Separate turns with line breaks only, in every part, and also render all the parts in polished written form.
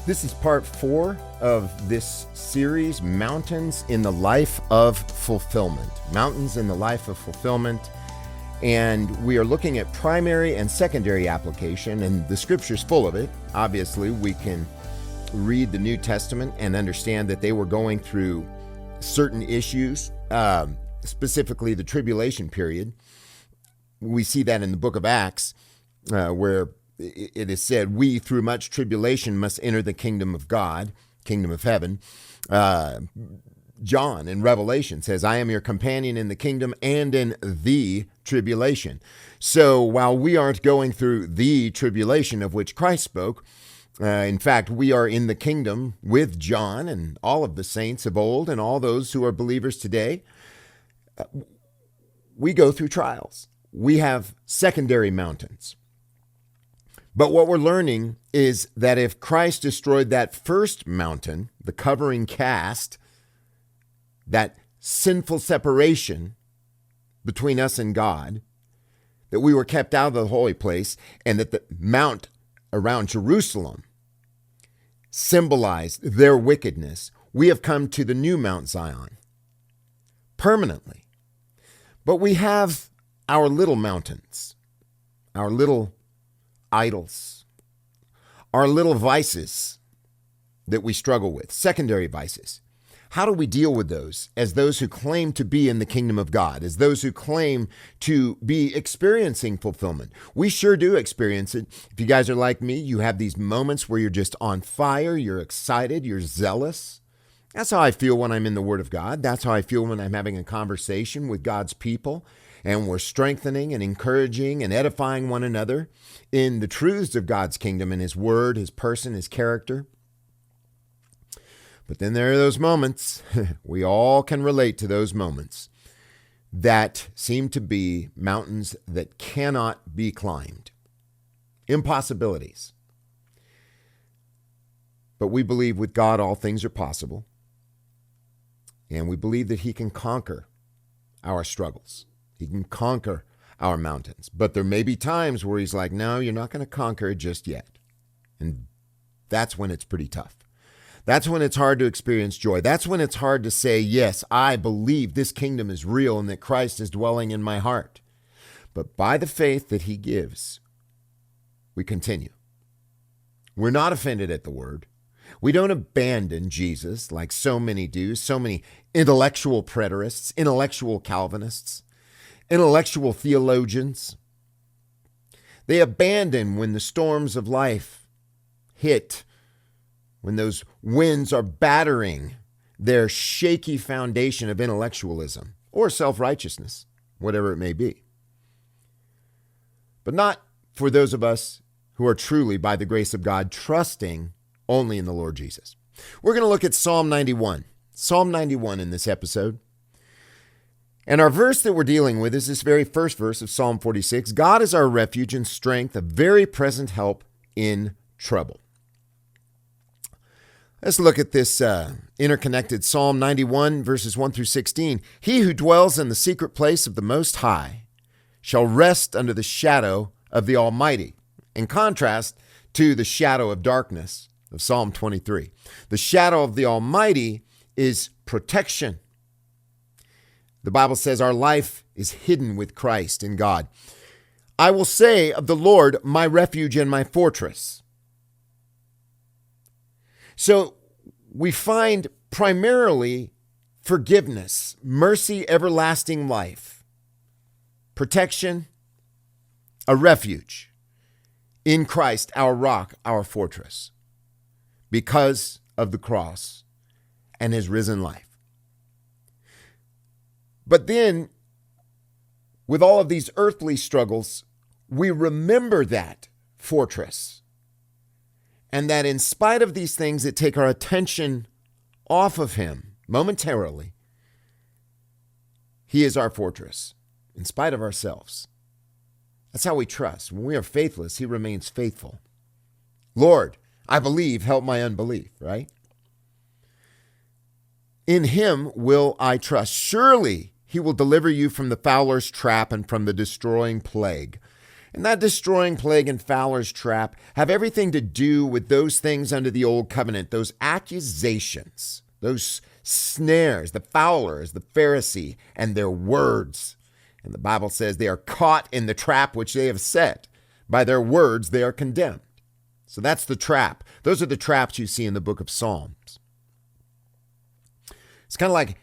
This is part 4 of this series, Mountains in the Life of Fulfillment. Mountains in the Life of Fulfillment. And we are looking at primary and secondary application, and the scripture's full of it. Obviously, we can read the New Testament and understand that they were going through certain issues, specifically the tribulation period. We see that in the book of Acts, where it is said, we through much tribulation must enter the kingdom of God, kingdom of heaven. John in Revelation says, I am your companion in the kingdom and in the tribulation. So while we aren't going through the tribulation of which Christ spoke, in fact, we are in the kingdom with John and all of the saints of old and all those who are believers today. We go through trials. We have secondary mountains. But what we're learning is that if Christ destroyed that first mountain, the covering cast, that sinful separation between us and God, that we were kept out of the holy place, and that the mount around Jerusalem symbolized their wickedness, we have come to the new Mount Zion permanently. But we have our little mountains, our little idols, our little vices that we struggle with, secondary vices. How do we deal with those as those who claim to be in the kingdom of God, as those who claim to be experiencing fulfillment? We sure do experience it. If you guys are like me, you have these moments where you're just on fire, you're excited, you're zealous. That's how I feel when I'm in the Word of God. That's how I feel when I'm having a conversation with God's people, and we're strengthening and encouraging and edifying one another in the truths of God's kingdom and His Word, His person, His character. But then there are those moments, we all can relate to those moments, that seem to be mountains that cannot be climbed. Impossibilities. But we believe with God all things are possible. And we believe that He can conquer our struggles. He can conquer our mountains. But there may be times where He's like, no, you're not going to conquer it just yet. And that's when it's pretty tough. That's when it's hard to experience joy. That's when it's hard to say, yes, I believe this kingdom is real and that Christ is dwelling in my heart. But by the faith that He gives, we continue. We're not offended at the word. We don't abandon Jesus like so many do, so many intellectual preterists, intellectual Calvinists, intellectual theologians. They abandon when the storms of life hit, when those winds are battering their shaky foundation of intellectualism or self-righteousness, whatever it may be. But not for those of us who are truly, by the grace of God, trusting only in the Lord Jesus. We're going to look at Psalm 91. Psalm 91 in this episode. And our verse that we're dealing with is this very first verse of Psalm 46. God is our refuge and strength, a very present help in trouble. Let's look at this interconnected Psalm 91, verses 1 through 16. He who dwells in the secret place of the Most High shall rest under the shadow of the Almighty, in contrast to the shadow of darkness of Psalm 23. The shadow of the Almighty is protection. The Bible says our life is hidden with Christ in God. I will say of the Lord, my refuge and my fortress. So we find primarily forgiveness, mercy, everlasting life, protection, a refuge in Christ, our rock, our fortress, because of the cross and His risen life. But then, with all of these earthly struggles, we remember that fortress. And that in spite of these things that take our attention off of Him momentarily, He is our fortress, in spite of ourselves. That's how we trust. When we are faithless, He remains faithful. Lord, I believe, help my unbelief, right? In Him will I trust. Surely He will deliver you from the fowler's trap and from the destroying plague. And that destroying plague and fowler's trap have everything to do with those things under the old covenant, those accusations, those snares, the fowlers, the Pharisee, and their words. And the Bible says they are caught in the trap which they have set. By their words, they are condemned. So that's the trap. Those are the traps you see in the book of Psalms. It's kind of like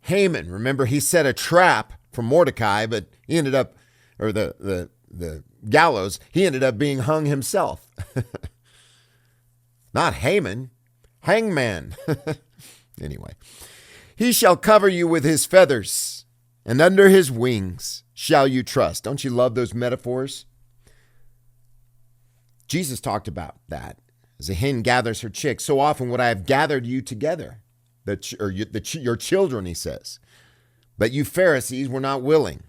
Haman. Remember, he set a trap for Mordecai, but he ended up, or the gallows, he ended up being hung himself. Not Haman, hangman. Anyway, he shall cover you with his feathers, and under his wings shall you trust. Don't you love those metaphors? Jesus talked about that. As a hen gathers her chicks, so often would I have gathered you together, your children, he says. But you Pharisees were not willing.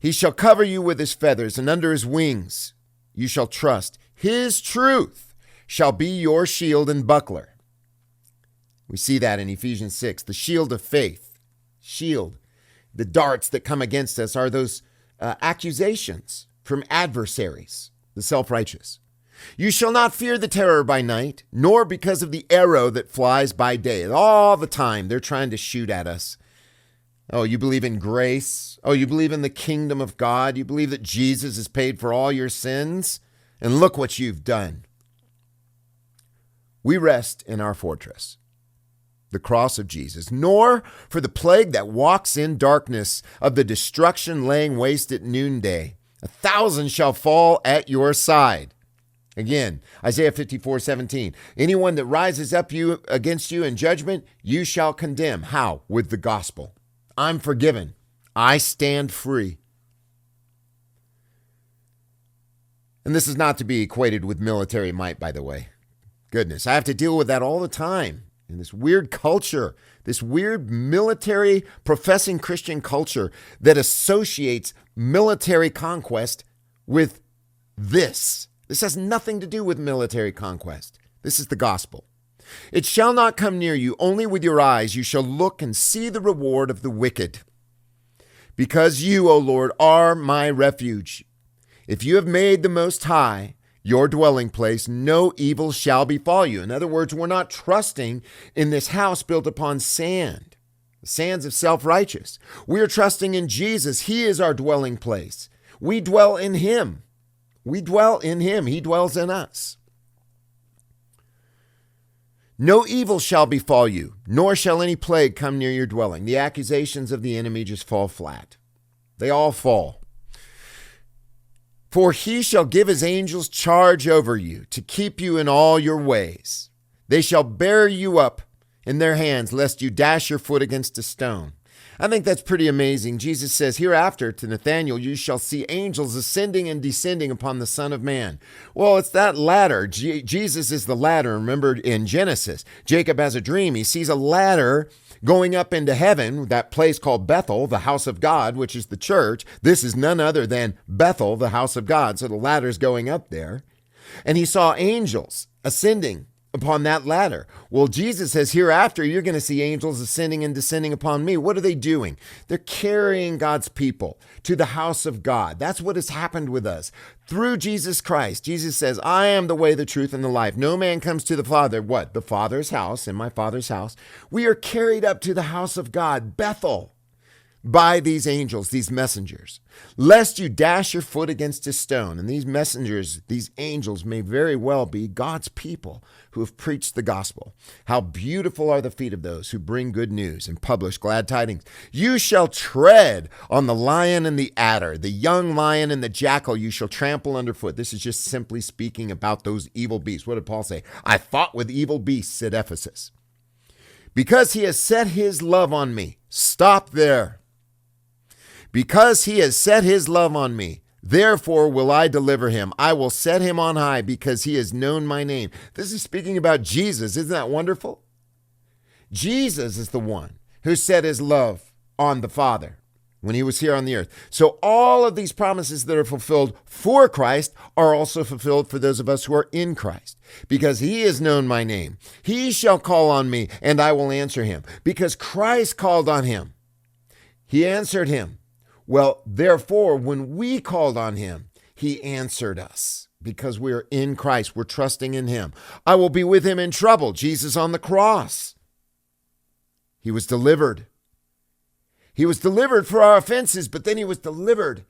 He shall cover you with his feathers, and under his wings you shall trust. His truth shall be your shield and buckler. We see that in Ephesians 6, the shield of faith. Shield. The darts that come against us are those accusations from adversaries, the self-righteous. You shall not fear the terror by night, nor because of the arrow that flies by day. All the time they're trying to shoot at us. Oh, you believe in grace? Oh, you believe in the kingdom of God? You believe that Jesus has paid for all your sins? And look what you've done. We rest in our fortress, the cross of Jesus, nor for the plague that walks in darkness, of the destruction laying waste at noonday. 1,000 shall fall at your side. Again, Isaiah 54:17. Anyone that rises up against you in judgment, you shall condemn. How? With the gospel. I'm forgiven. I stand free. And this is not to be equated with military might, by the way. Goodness, I have to deal with that all the time. In this weird culture, this weird military professing Christian culture that associates military conquest with this. This has nothing to do with military conquest. This is the gospel. It shall not come near you, only with your eyes you shall look and see the reward of the wicked. Because you, O Lord, are my refuge. If you have made the Most High your dwelling place, no evil shall befall you. In other words, we're not trusting in this house built upon sand, the sands of self-righteous. We are trusting in Jesus. He is our dwelling place. We dwell in him. We dwell in him. He dwells in us. No evil shall befall you, nor shall any plague come near your dwelling. The accusations of the enemy just fall flat. They all fall. For he shall give his angels charge over you to keep you in all your ways. They shall bear you up in their hands, lest you dash your foot against a stone. I think that's pretty amazing. Jesus says, hereafter to Nathanael, you shall see angels ascending and descending upon the Son of Man. Well, it's that ladder. Jesus is the ladder. Remember in Genesis, Jacob has a dream. He sees a ladder going up into heaven, that place called Bethel, the house of God, which is the church. This is none other than Bethel, the house of God. So the ladder's going up there. And he saw angels ascending upon that ladder. Well, Jesus says, hereafter, you're going to see angels ascending and descending upon me. What are they doing? They're carrying God's people to the house of God. That's what has happened with us. Through Jesus Christ, Jesus says, I am the way, the truth, and the life. No man comes to the Father. What? The Father's house, in my Father's house. We are carried up to the house of God, Bethel, by these angels, these messengers, lest you dash your foot against a stone. And these messengers, these angels may very well be God's people who have preached the gospel. How beautiful are the feet of those who bring good news and publish glad tidings. You shall tread on the lion and the adder, the young lion and the jackal you shall trample underfoot. This is just simply speaking about those evil beasts. What did Paul say? I fought with evil beasts at Ephesus. Because he has set his love on me. Stop there. Because he has set his love on me, therefore will I deliver him. I will set him on high because he has known my name. This is speaking about Jesus. Isn't that wonderful? Jesus is the one who set his love on the Father when he was here on the earth. So all of these promises that are fulfilled for Christ are also fulfilled for those of us who are in Christ. Because he has known my name. He shall call on me and I will answer him. Because Christ called on him. He answered him. Well, therefore, when we called on him, he answered us because we're in Christ. We're trusting in him. I will be with him in trouble. Jesus on the cross. He was delivered. He was delivered for our offenses, but then he was delivered,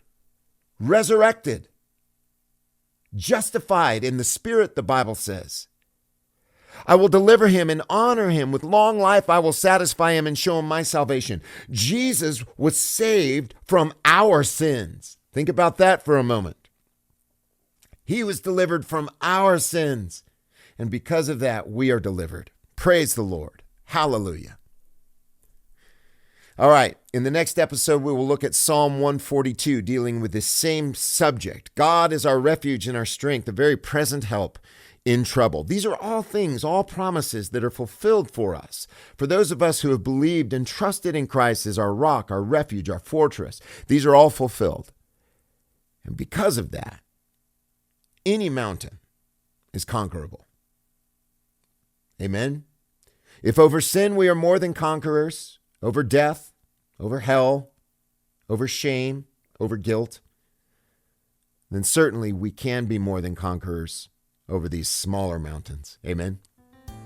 resurrected, justified in the Spirit, the Bible says. I will deliver him and honor him. With long life, I will satisfy him and show him my salvation. Jesus was saved from our sins. Think about that for a moment. He was delivered from our sins. And because of that, we are delivered. Praise the Lord. Hallelujah. All right, in the next episode, we will look at Psalm 142, dealing with this same subject. God is our refuge and our strength, a very present help in trouble. These are all things, all promises that are fulfilled for us. For those of us who have believed and trusted in Christ as our rock, our refuge, our fortress, these are all fulfilled. And because of that, any mountain is conquerable. Amen? If over sin we are more than conquerors, over death, over hell, over shame, over guilt, then certainly we can be more than conquerors over these smaller mountains. Amen?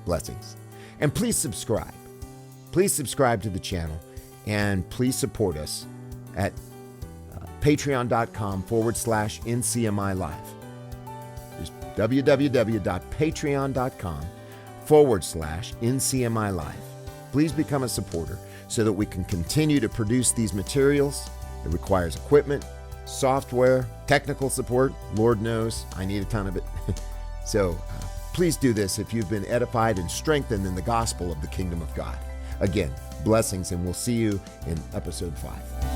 Blessings. And please subscribe. Please subscribe to the channel and please support us at patreon.com/NCMI Live. Just www.patreon.com/NCMI Live. Please become a supporter so that we can continue to produce these materials. It requires equipment, software, technical support. Lord knows I need a ton of it. So please do this if you've been edified and strengthened in the gospel of the kingdom of God. Again, blessings, and we'll see you in episode 5.